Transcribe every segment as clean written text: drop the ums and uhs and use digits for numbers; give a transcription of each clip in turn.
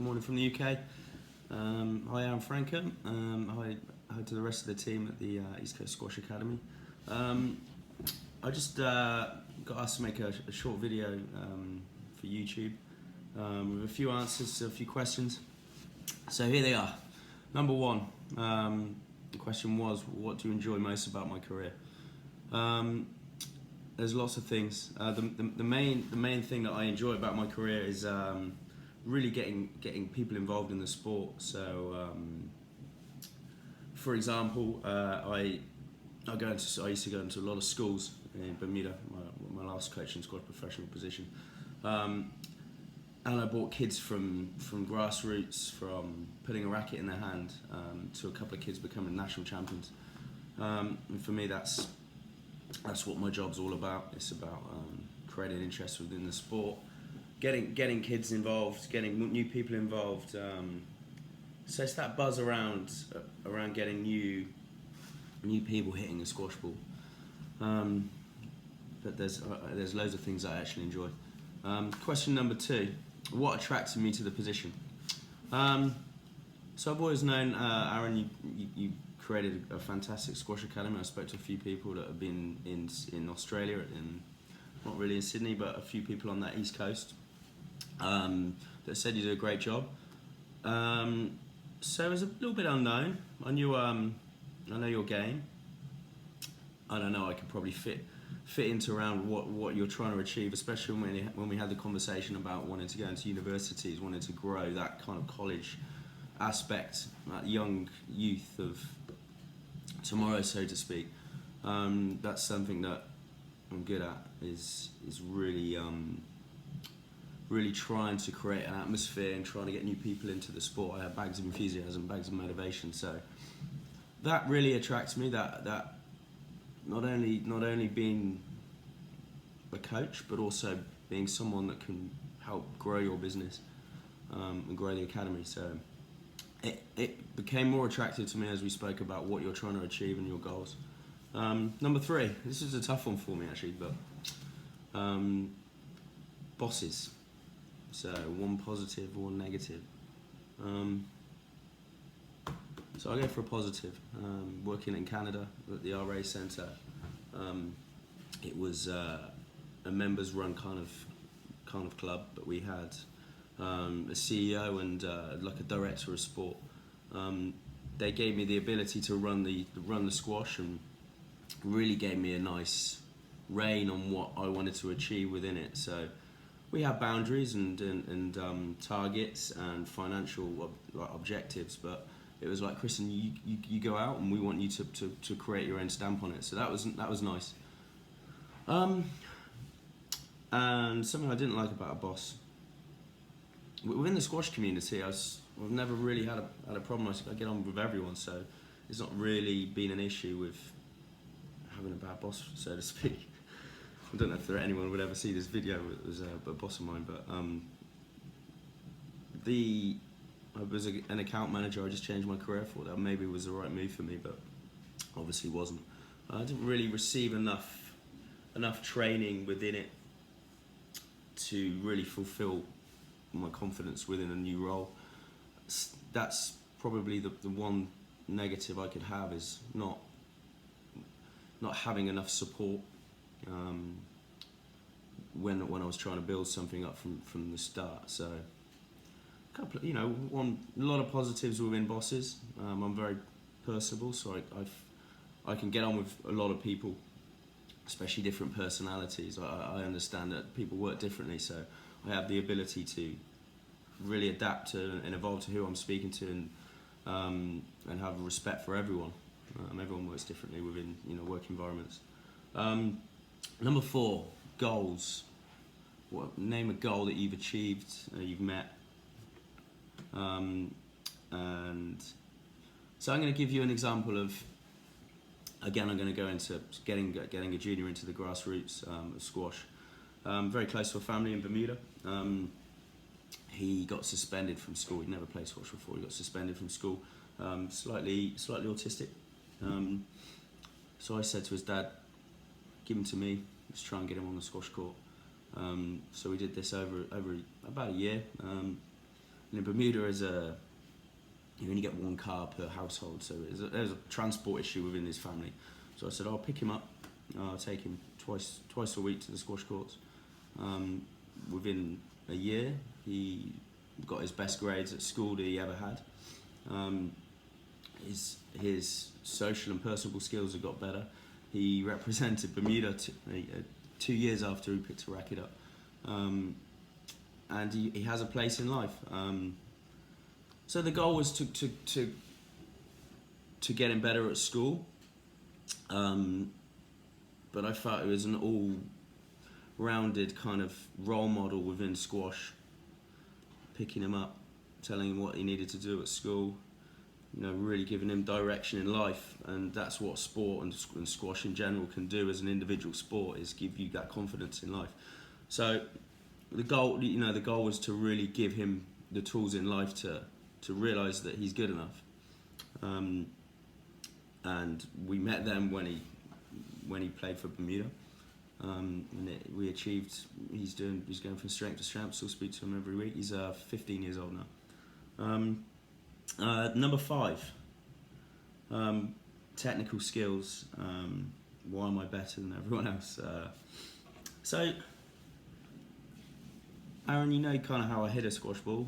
morning from the UK. Hi, I'm Franco. Hi to the rest of the team at the East Coast Squash Academy. I just got asked to make a short video for YouTube with a few answers to a few questions. So here they are. Number one, the question was, what do you enjoy most about my career? There's lots of things. The main thing that I enjoy about my career is really getting people involved in the sport. So, for example, I used to go into a lot of schools in Bermuda. My last coaching squad professional position, and I brought kids from grassroots, from putting a racket in their hand, to a couple of kids becoming national champions. And for me, that's what my job's all about. It's about creating interest within the sport, getting kids involved, getting new people involved. So it's that buzz around getting new people hitting the squash ball. But there's loads of things I actually enjoy. Question number two: what attracted me to the position? So I've always known, Aaron, you created a fantastic squash academy. I spoke to a few people that have been in Australia, not really in Sydney, but a few people on that East Coast that said you did a great job. So it was a little bit unknown. I know your game. I don't know. I could probably fit into around what you're trying to achieve, especially when we had the conversation about wanting to go into universities, wanting to grow that kind of college aspect, that young youth of tomorrow, so to speak. That's something that I'm good at. Is really trying to create an atmosphere and trying to get new people into the sport. I have bags of enthusiasm, bags of motivation. So that really attracts me. That not only being a coach, but also being someone that can help grow your business and grow the academy. So it became more attractive to me as we spoke about what you're trying to achieve and your goals. Number three, this is a tough one for me actually, but bosses. So one positive, one negative. So I go for a positive. Working in Canada at the RA Centre, it was a members-run kind of club, but we had a CEO and like a director of sport. They gave me the ability to run the squash and really gave me a nice rein on what I wanted to achieve within it. So we had boundaries and targets and financial objectives, but it was like, Kristen, you go out and we want you to create your own stamp on it. So that was nice. And something I didn't like about a boss. Within the squash community, I've never really had a problem. I get on with everyone, so it's not really been an issue with having a bad boss, so to speak. I don't know if anyone would ever see this video. It was a boss of mine, but I was an account manager. I just changed my career for that. Maybe it was the right move for me, but obviously wasn't. I didn't really receive enough training within it to really fulfill my confidence within a new role. That's probably the one negative I could have, is not having enough support when I was trying to build something up from the start. So a lot of positives within bosses. I'm very personable, so I can get on with a lot of people, especially different personalities. I understand that people work differently, so I have the ability to really adapt to and evolve to who I'm speaking to, and have respect for everyone. Everyone works differently within work environments. Number four, goals. Name a goal that you've achieved, you've met. And so I'm going to give you an example of. Again, I'm going to go into getting a junior into the grassroots of squash. Very close to a family in Bermuda. He got suspended from school. He'd never played squash before. He got suspended from school. Slightly autistic. So I said to his dad, "Give him to me. Let's try and get him on the squash court." So we did this over about a year. in Bermuda, you only get one car per household, so there's a transport issue within his family. So I said, I'll pick him up. I'll take him twice a week to the squash courts. Within a year, he got his best grades at school that he ever had. His social and personable skills have got better. He represented Bermuda 2 years after he picked a racket up, and he has a place in life. So the goal was to get him better at school, but I felt it was an all-rounded kind of role model within squash, picking him up, telling him what he needed to do at school, really giving him direction in life. And that's what sport and squash in general can do as an individual sport, is give you that confidence in life. So the goal was to really give him the tools in life to realise that he's good enough. And we met them when he played for Bermuda. We achieved. He's going from strength to strength. Still speak to him every week. He's 15 years old now. Number 5. Technical skills. Why am I better than everyone else? So, Aaron, you know kind of how I hit a squash ball.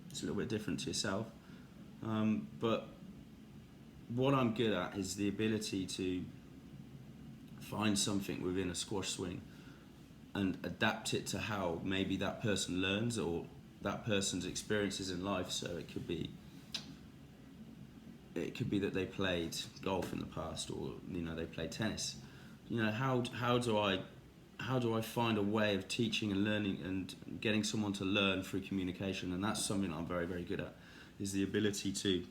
It's a little bit different to yourself, but what I'm good at is the ability to find something within a squash swing and adapt it to how maybe that person learns or that person's experiences in life. So it could be that they played golf in the past, or they played tennis. How do I find a way of teaching and learning and getting someone to learn through communication? And that's something I'm very, very good at, is the ability to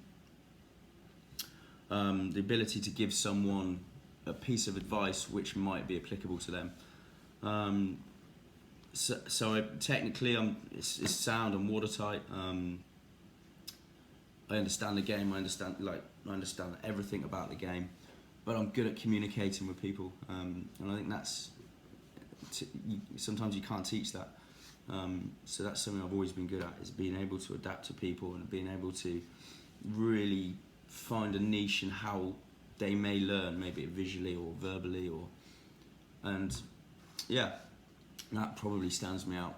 give someone a piece of advice which might be applicable to them. So it's sound and watertight. I understand the game. I understand everything about the game, but I'm good at communicating with people, and I think that's sometimes you can't teach that. So that's something I've always been good at, is being able to adapt to people and being able to really find a niche in how they may learn, maybe visually or verbally, and that probably stands me out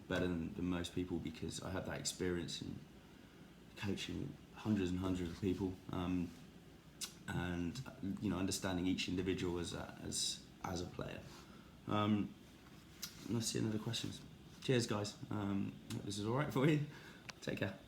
better than most people, because I had that experience in coaching hundreds and hundreds of people, and understanding each individual as a player. Let's see any other questions. Cheers, guys. Hope this is all right for you. Take care.